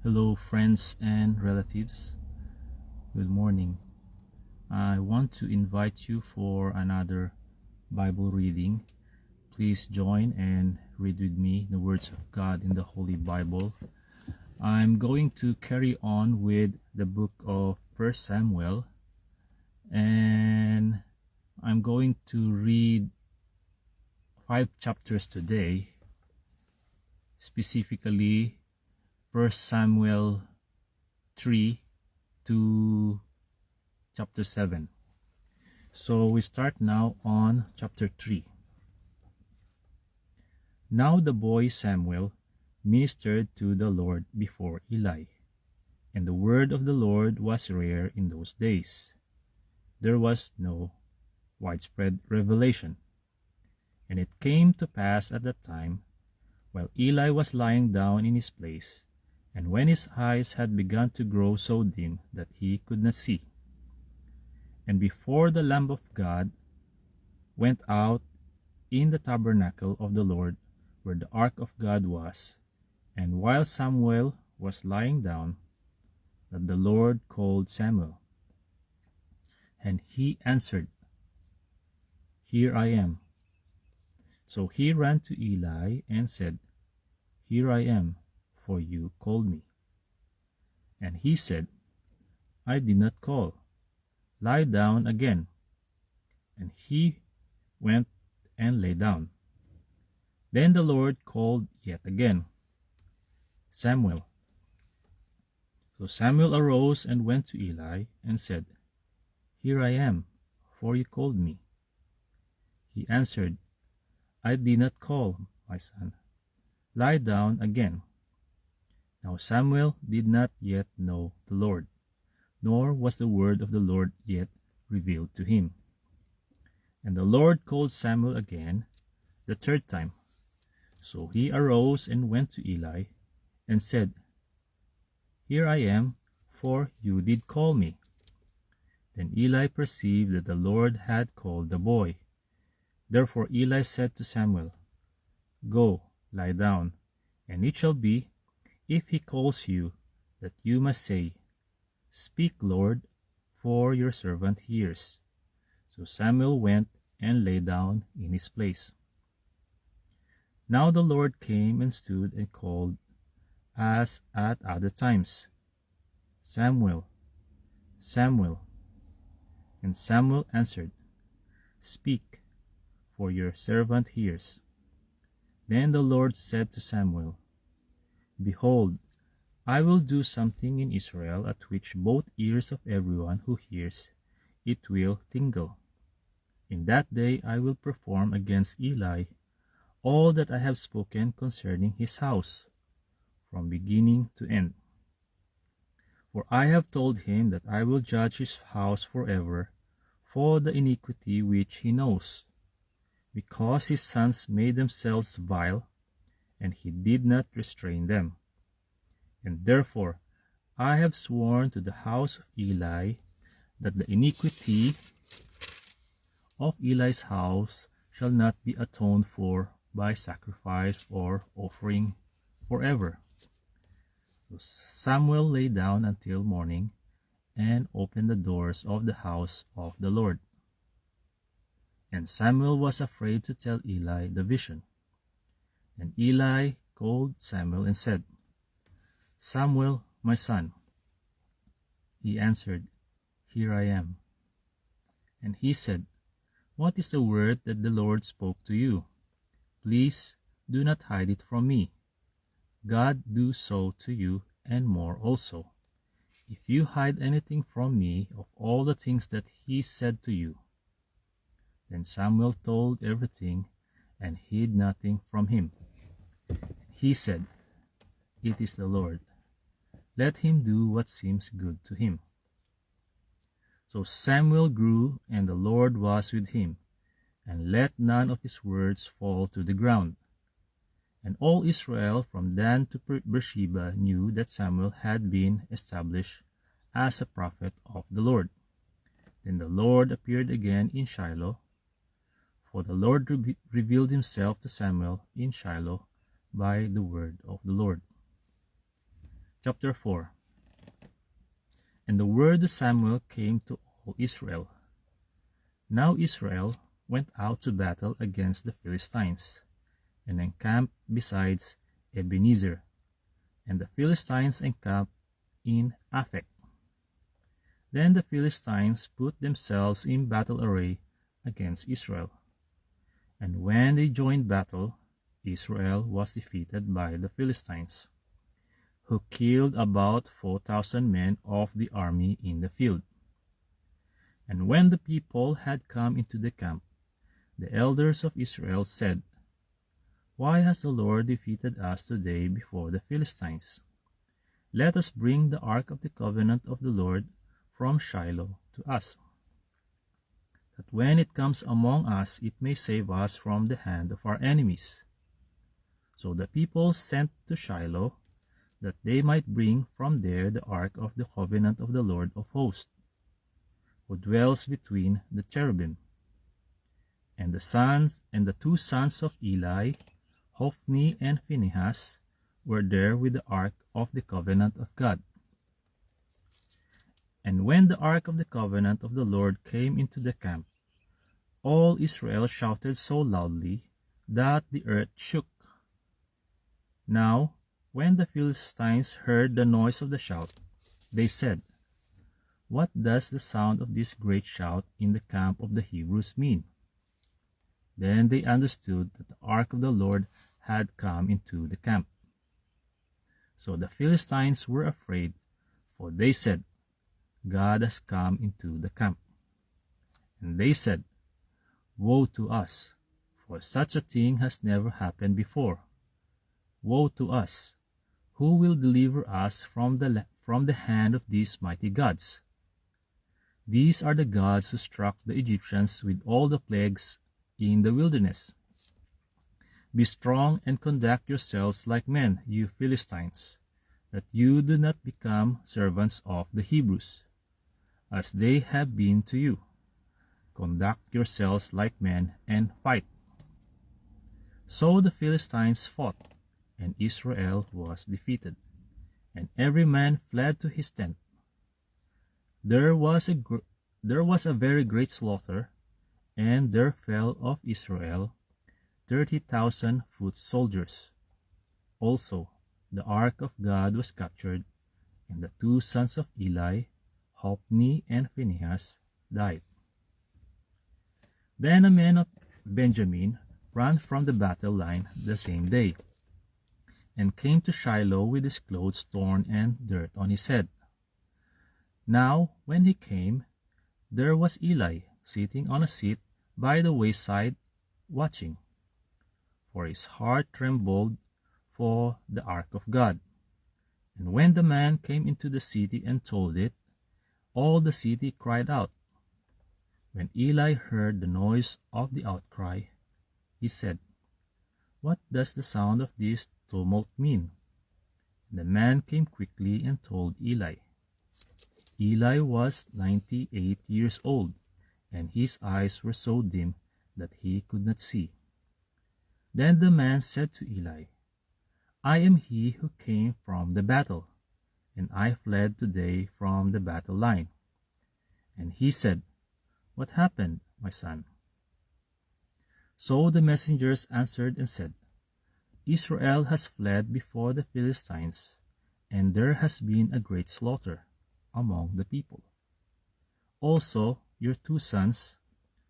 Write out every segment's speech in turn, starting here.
Hello, friends and relatives. Good morning. I want to invite you for another Bible reading. Please join and read with me the words of God in the Holy Bible. I'm going to carry on with the book of 1 Samuel, and I'm going to read 5 chapters today, specifically 1 Samuel 3 to chapter 7. So we start now on chapter 3. Now the boy Samuel ministered to the Lord before Eli, and the word of the Lord was rare in those days. There was no widespread revelation. And it came to pass at that time, while Eli was lying down in his place, and when his eyes had begun to grow so dim that he could not see, and before the Lamb of God went out in the tabernacle of the Lord, where the ark of God was, and while Samuel was lying down, that the Lord called Samuel. And he answered, Here I am. So he ran to Eli and said, Here I am, for you called me. And he said, I did not call. Lie down again. And he went and lay down. Then the Lord called yet again, Samuel. So Samuel arose and went to Eli and said, Here I am, for you called me. He answered, I did not call, my son. Lie down again. Now Samuel did not yet know the Lord, nor was the word of the Lord yet revealed to him. And the Lord called Samuel again the third time. So he arose and went to Eli and said, Here I am, for you did call me. Then Eli perceived that the Lord had called the boy. Therefore Eli said to Samuel, Go, lie down, and it shall be, if he calls you, that you must say, Speak, Lord, for your servant hears. So Samuel went and lay down in his place. Now the Lord came and stood and called, as at other times, Samuel, Samuel. And Samuel answered, Speak, for your servant hears. Then the Lord said to Samuel, Behold, I will do something in Israel at which both ears of everyone who hears it will tingle. In that day I will perform against Eli all that I have spoken concerning his house, from beginning to end. For I have told him that I will judge his house forever for the iniquity which he knows, because his sons made themselves vile, and he did not restrain them. And therefore I have sworn to the house of Eli that the iniquity of Eli's house shall not be atoned for by sacrifice or offering forever. So Samuel lay down until morning and opened the doors of the house of the Lord. And Samuel was afraid to tell Eli the vision. And Eli called Samuel and said, Samuel, my son. He answered, Here I am. And he said, What is the word that the Lord spoke to you? Please do not hide it from me. God do so to you, and more also, if you hide anything from me of all the things that he said to you. Then Samuel told everything and hid nothing from him. He said, It is the Lord. Let him do what seems good to him. So Samuel grew, and the Lord was with him, and let none of his words fall to the ground. And all Israel from Dan to Beersheba knew that Samuel had been established as a prophet of the Lord. Then the Lord appeared again in Shiloh, for the Lord revealed himself to Samuel in Shiloh by the word of the Lord. Chapter 4. And the word of Samuel came to all Israel. Now Israel went out to battle against the Philistines, and encamped beside Ebenezer, and the Philistines encamped in Aphek. Then the Philistines put themselves in battle array against Israel. And when they joined battle, Israel was defeated by the Philistines, who killed about 4,000 men of the army in the field. And when the people had come into the camp, the elders of Israel said, Why has the Lord defeated us today before the Philistines? Let us bring the ark of the covenant of the Lord from Shiloh to us, that when it comes among us it may save us from the hand of our enemies. So the people sent to Shiloh, that they might bring from there the ark of the covenant of the Lord of hosts, who dwells between the cherubim. And the 2 sons of Eli, Hophni and Phinehas, were there with the ark of the covenant of God. And when the ark of the covenant of the Lord came into the camp, all Israel shouted so loudly that the earth shook. Now, when the Philistines heard the noise of the shout, they said, What does the sound of this great shout in the camp of the Hebrews mean? Then they understood that the ark of the Lord had come into the camp. So the Philistines were afraid, for they said, God has come into the camp. And they said, Woe to us, for such a thing has never happened before. Woe to us! Who will deliver us from the hand of these mighty gods? These are the gods who struck the Egyptians with all the plagues in the wilderness. Be strong and conduct yourselves like men, you Philistines, that you do not become servants of the Hebrews, as they have been to you. Conduct yourselves like men and fight. So the Philistines fought, and Israel was defeated, and every man fled to his tent. There was a very great slaughter, and there fell of Israel 30,000 foot soldiers. Also, the ark of God was captured, and the 2 sons of Eli, Hophni and Phinehas, died. Then a man of Benjamin ran from the battle line the same day, and came to Shiloh with his clothes torn and dirt on his head. Now, when he came, there was Eli sitting on a seat by the wayside, watching. For his heart trembled for the ark of God. And when the man came into the city and told it, all the city cried out. When Eli heard the noise of the outcry, he said, What does the sound of this tumult mean? And the man came quickly and told Eli. Eli was 98 years old, and his eyes were so dim that he could not see. Then the man said to Eli, I am he who came from the battle, and I fled today from the battle line. And he said, What happened, my son? So the messengers answered and said, Israel has fled before the Philistines, and there has been a great slaughter among the people. Also your 2 sons,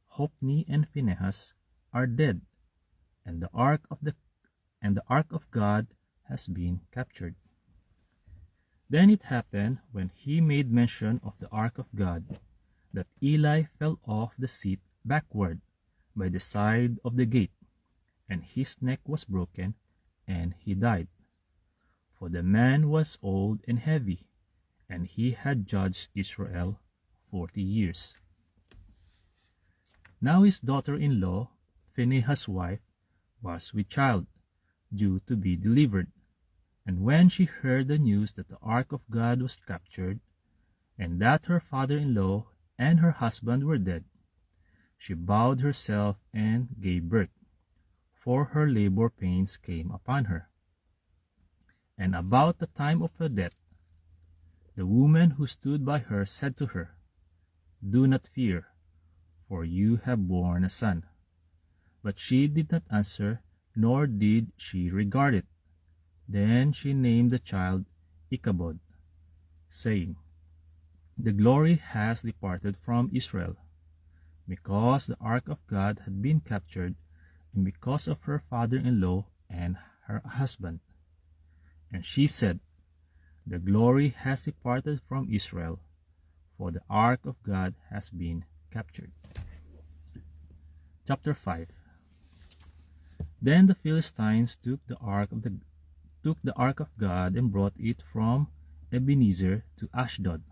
Hophni and Phinehas, are dead, and the ark of God has been captured. Then it happened, when he made mention of the ark of God, that Eli fell off the seat backward by the side of the gate, and his neck was broken, and he died. For the man was old and heavy, and he had judged Israel 40 years. Now his daughter-in-law, Phinehas' wife, was with child, due to be delivered. And when she heard the news that the ark of God was captured, and that her father-in-law and her husband were dead, she bowed herself and gave birth, for her labor pains came upon her. And about the time of her death, The woman who stood by her said to her, "Do not fear, for you have borne a son." But she did not answer, nor did she regard it. Then she named the child Ichabod, saying, "The glory has departed from Israel," because the ark of God had been captured, and because of her father-in-law and her husband. And she said, "The glory has departed from Israel, for the ark of God has been captured." Chapter 5. Then the Philistines took the ark of God and brought it from Ebenezer to Ashdod.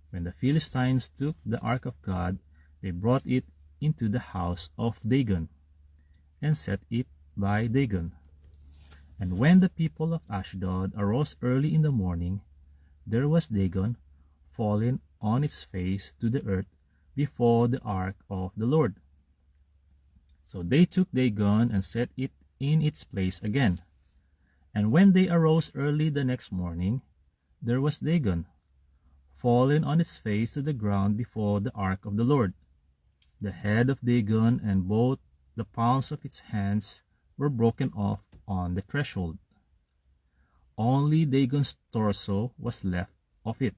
When the Philistines took the ark of God, they brought it into the house of Dagon, and set it by Dagon. And when the people of Ashdod arose early in the morning, there was Dagon fallen on its face to the earth before the ark of the Lord. So they took Dagon and set it in its place again. And when they arose early the next morning, there was Dagon fallen on its face to the ground before the ark of the Lord. The head of Dagon and both the palms of its hands were broken off on the threshold. Only Dagon's torso was left of it.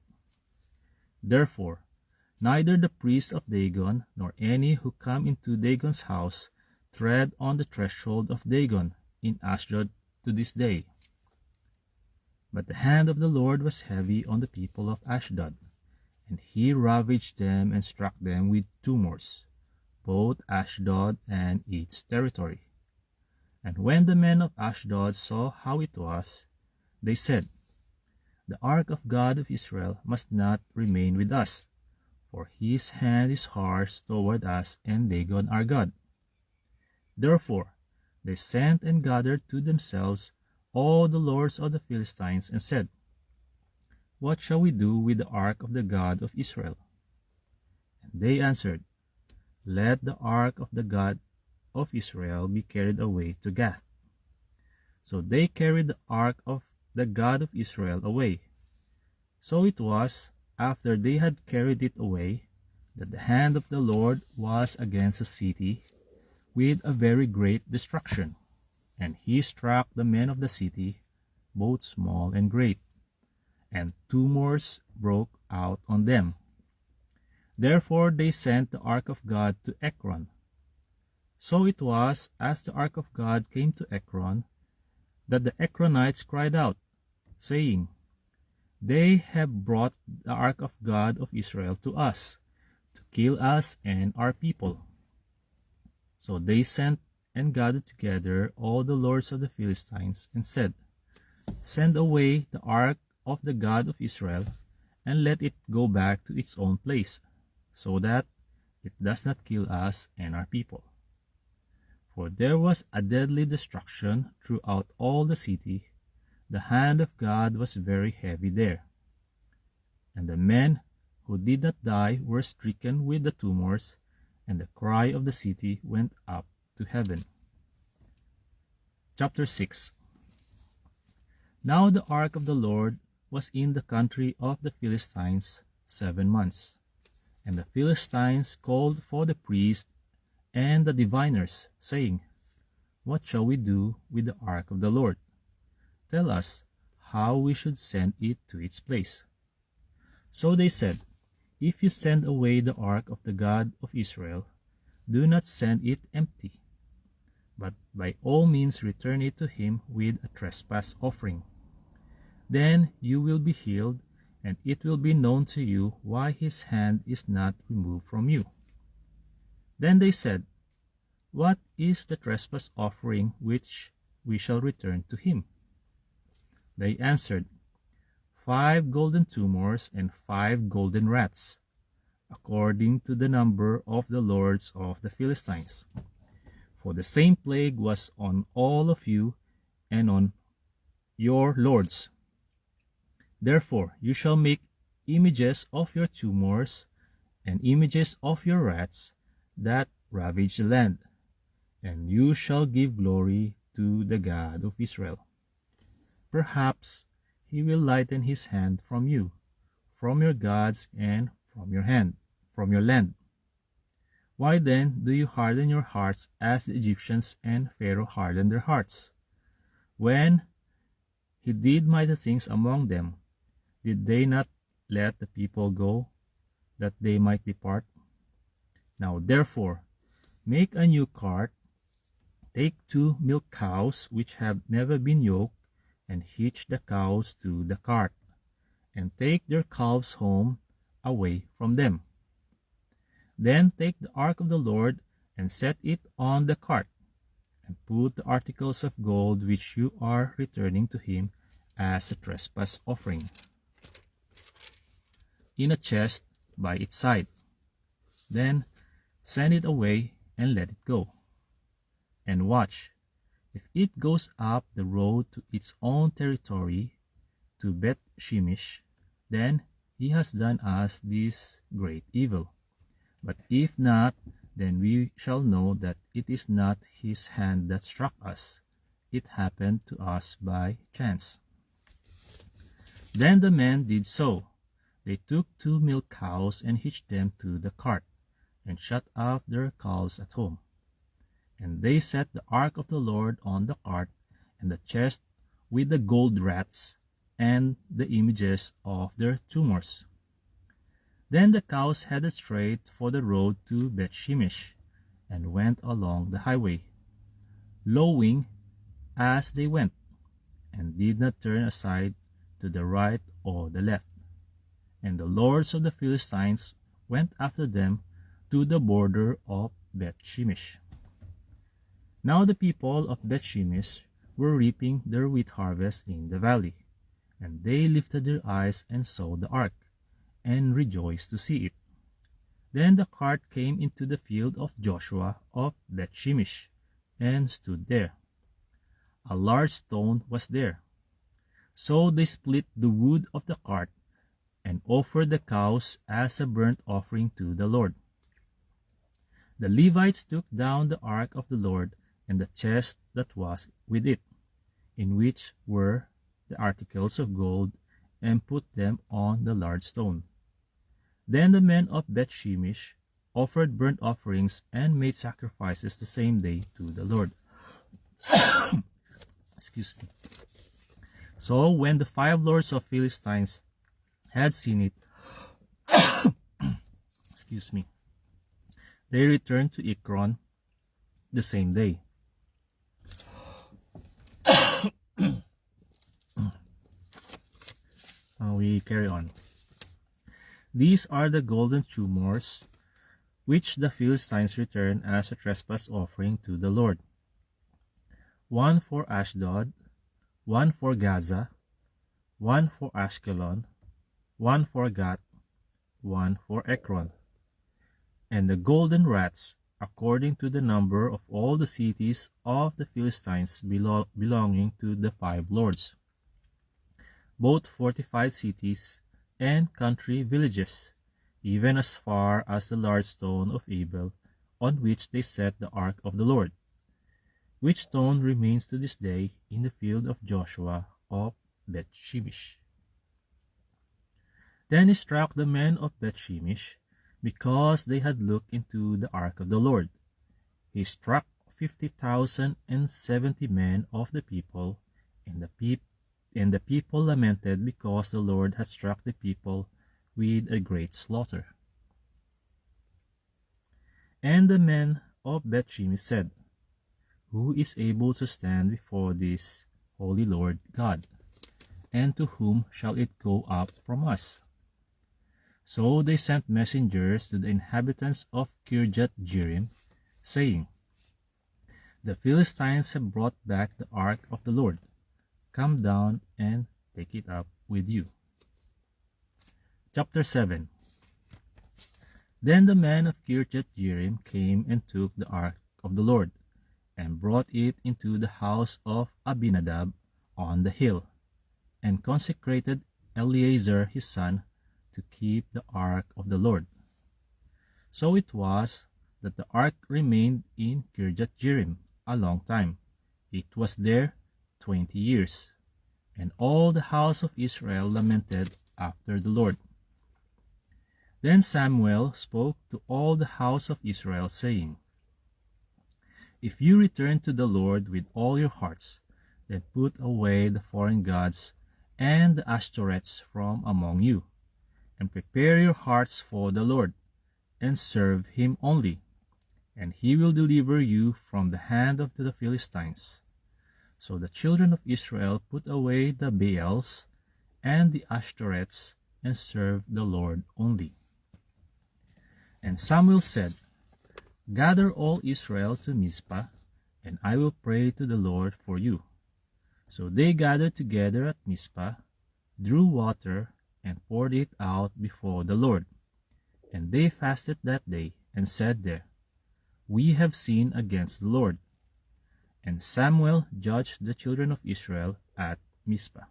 Therefore, neither the priests of Dagon nor any who come into Dagon's house tread on the threshold of Dagon in Ashdod to this day. But the hand of the Lord was heavy on the people of Ashdod, and he ravaged them and struck them with tumors, both Ashdod and its territory. And when the men of Ashdod saw how it was, they said, "The ark of God of Israel must not remain with us, for his hand is harsh toward us and Dagon our God." Therefore they sent and gathered to themselves all the lords of the Philistines and said, "What shall we do with the ark of the God of Israel?" And they answered, "Let the ark of the God of Israel be carried away to Gath." So they carried the ark of the God of Israel away. So it was, after they had carried it away, that the hand of the Lord was against the city with a very great destruction, and he struck the men of the city, both small and great, and tumors broke out on them. Therefore they sent the ark of God to Ekron. So it was, as the ark of God came to Ekron, that the Ekronites cried out, saying, "They have brought the ark of God of Israel to us, to kill us and our people." So they sent and gathered together all the lords of the Philistines and said, "Send away the ark of the God of Israel, and let it go back to its own place, so that it does not kill us and our people." For there was a deadly destruction throughout all the city. The hand of God was very heavy there. And the men who did not die were stricken with the tumors, and the cry of the city went up to heaven. Chapter 6. Now the ark of the Lord was in the country of the Philistines 7 months. And the Philistines called for the priests and the diviners, saying, "What shall we do with the ark of the Lord? Tell us how we should send it to its place." So they said, "If you send away the ark of the God of Israel, do not send it empty, but by all means return it to him with a trespass offering. Then you will be healed, and it will be known to you why his hand is not removed from you." Then they said, "What is the trespass offering which we shall return to him?" They answered, 5 golden tumors and 5 golden rats, according to the number of the lords of the Philistines. For the same plague was on all of you and on your lords. Therefore you shall make images of your tumors and images of your rats that ravage the land, and you shall give glory to the God of Israel. Perhaps he will lighten his hand from you, from your gods and from your land. Why then do you harden your hearts as the Egyptians and Pharaoh hardened their hearts? When he did mighty things among them, did they not let the people go, that they might depart? Now therefore, make a new cart, take 2 milk cows which have never been yoked, and hitch the cows to the cart, and take their calves home away from them. Then take the ark of the Lord, and set it on the cart, and put the articles of gold which you are returning to him as a trespass offering in a chest by its side. Then send it away and let it go. And watch, if it goes up the road to its own territory, to Beth Shemesh, then he has done us this great evil. But if not, then we shall know that it is not his hand that struck us. It happened to us by chance. Then the men did so. They took 2 milk cows and hitched them to the cart, and shut up their calves at home. And they set the ark of the Lord on the cart, and the chest with the gold rats, and the images of their tumors. Then the cows headed straight for the road to Beth Shemesh, and went along the highway, lowing as they went, and did not turn aside to the right or the left. And the lords of the Philistines went after them to the border of Beth Shemesh. Now the people of Beth Shemesh were reaping their wheat harvest in the valley, and they lifted their eyes and saw the ark, and rejoiced to see it. Then the cart came into the field of Joshua of Beth Shemesh, and stood there. A large stone was there. So they split the wood of the cart, and offered the cows as a burnt offering to the Lord. The Levites took down the ark of the Lord and the chest that was with it, in which were the articles of gold, and put them on the large stone. Then the men of Beth Shemesh offered burnt offerings and made sacrifices the same day to the Lord. Excuse me. So when the 5 lords of Philistines had seen it, excuse me, they returned to Ekron the same day. We carry on. These are the golden tumors which the Philistines returned as a trespass offering to the Lord. 1 for Ashdod, 1 for Gaza, 1 for Ashkelon, 1 for Gath, 1 for Ekron. And the golden rats, according to the number of all the cities of the Philistines belonging to the 5 lords, both fortified cities and country villages, even as far as the large stone of Abel, on which they set the ark of the Lord, which stone remains to this day in the field of Joshua of Beth Shemesh. Then he struck the men of Beth Shemesh, because they had looked into the ark of the Lord. He struck 50,070 men of the people, and the people lamented because the Lord had struck the people with a great slaughter. And the men of Beth Shemesh said, Who is able to stand before this holy Lord God? And to whom shall it go up from us? So they sent messengers to the inhabitants of Kirjath-jearim, saying, The Philistines have brought back the ark of the Lord. Come down and take it up with you. Chapter 7. Then the men of Kirjath-jearim came and took the ark of the Lord, and brought it into the house of Abinadab on the hill, and consecrated Eleazar his son to keep the ark of the Lord. So it was that the ark remained in Kirjath-jearim a long time. It was there 20 years. And all the house of Israel lamented after the Lord, Then Samuel spoke to all the house of Israel, saying, If you return to the Lord with all your hearts, then put away the foreign gods and the Ashtoreths from among you, and prepare your hearts for the Lord, and serve him only, and he will deliver you from the hand of the Philistines. So the children of Israel put away the Baals and the Ashtoreths, and served the Lord only. And Samuel said, Gather all Israel to Mizpah, and I will pray to the Lord for you. So they gathered together at Mizpah, drew water, and poured it out before the Lord. And they fasted that day, and said there, We have sinned against the Lord. And Samuel judged the children of Israel at Mizpah.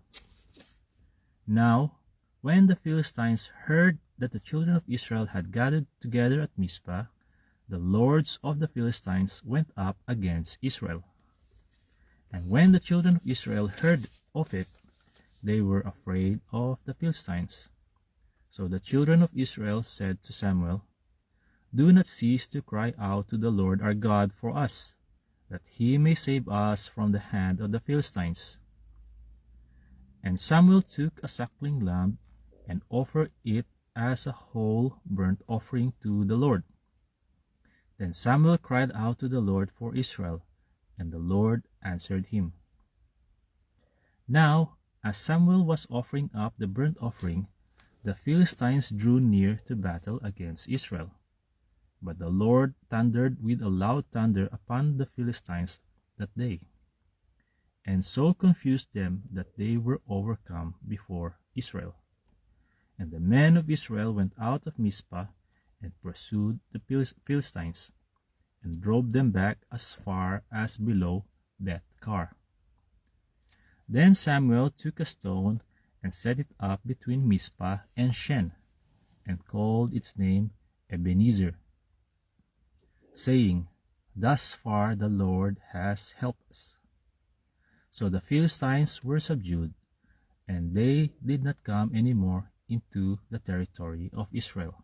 Now, when the Philistines heard that the children of Israel had gathered together at Mizpah, the lords of the Philistines went up against Israel. And when the children of Israel heard of it, they were afraid of the Philistines. So the children of Israel said to Samuel, Do not cease to cry out to the Lord our God for us, that he may save us from the hand of the Philistines. And Samuel took a suckling lamb and offered it as a whole burnt offering to the Lord. Then Samuel cried out to the Lord for Israel, and the Lord answered him. Now, as Samuel was offering up the burnt offering, the Philistines drew near to battle against Israel. But the Lord thundered with a loud thunder upon the Philistines that day, and so confused them that they were overcome before Israel. And the men of Israel went out of Mizpah and pursued the Philistines, and drove them back as far as below Beth-kar. Then Samuel took a stone and set it up between Mizpah and Shen, and called its name Ebenezer, saying, Thus far the Lord has helped us. So the Philistines were subdued, and they did not come any more into the territory of Israel.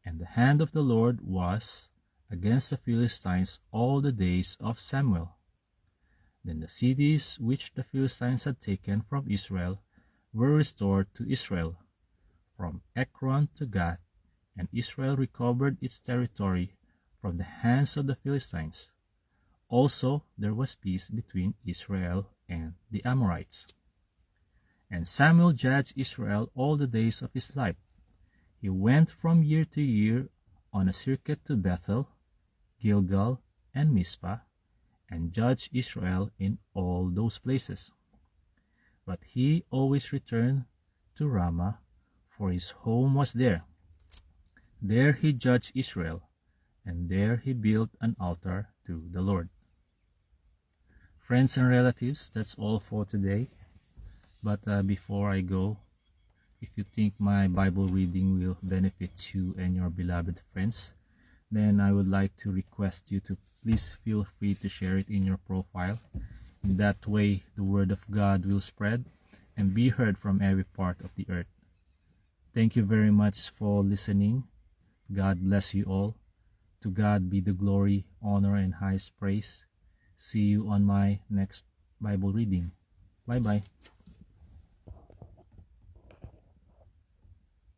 And the hand of the Lord was against the Philistines all the days of Samuel. Then the cities which the Philistines had taken from Israel were restored to Israel, from Ekron to Gath, and Israel recovered its territory from the hands of the Philistines. Also there was peace between Israel and the Amorites. And Samuel judged Israel all the days of his life. He went from year to year on a circuit to Bethel, Gilgal, and Mizpah, and judged Israel in all those places. But he always returned to Ramah, for his home was there. There he judged Israel, and there he built an altar to the Lord. Friends and relatives, that's all for today. But before I go, if you think my Bible reading will benefit you and your beloved friends, then I would like to request you to please feel free to share it in your profile. In that way, the Word of God will spread and be heard from every part of the earth. Thank you very much for listening. God bless you all. To God be the glory, honor, and highest praise. See you on my next Bible reading. Bye-bye.